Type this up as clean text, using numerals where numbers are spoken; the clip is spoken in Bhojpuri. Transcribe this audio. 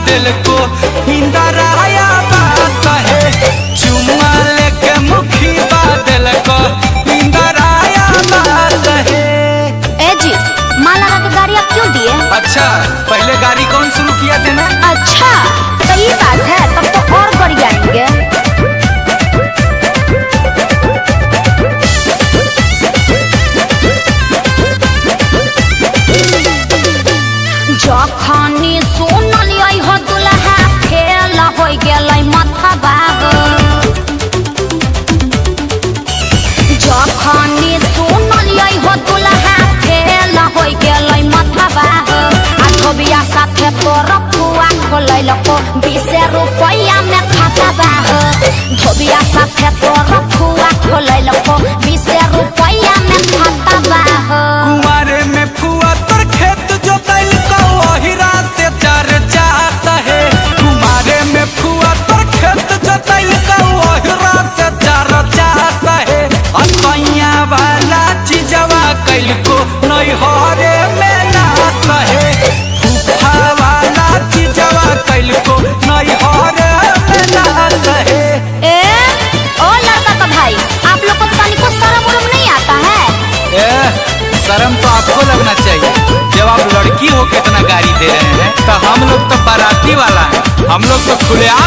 दिल को इंदराया बात है, चुम्मा लेके मुखी बादल को इंदराया बात है। ए जी माला का गाड़ी आप क्यों दिए? अच्छा पहले गाड़ी कौन शुरू किया थे ना? अच्छा तो ये बात है, तब तो और गाड़ी आएंगे। जखनी सोनल हो दुल्हा फेल हो गल माथा बाग, जखनी सोनल हो दुल्हा फेल हो गल माथा बाग। आ धोबिया साथे तोर पुआ खोलैल को 20 रुपया में खाता बाग, धोबिया साथे तोर पुआ खोलैल को 20 रुपया में खाता बाग। कुमारे में फुआ तोर खेत जोतैल को ओहिरा से चार चाहता है, कुमारे में फुआ तोर खेत जोतैल को ओहिरा से चार चाहता है। असैया वाला चीजवा कैल को नहीं हरे में नास है, फूफा वाला चीजवा कैल को नहीं हरे में नास है। ए ओ लड़का का भाई, आप लोग को तनिको शर्म उर्म नहीं आता है? शर्म तो आपको लगना चाहिए, जब आप लड़की हो कितना गाड़ी दे रहे हैं। तो हम लोग तो बाराती वाला है, हम लोग तो खुलेआम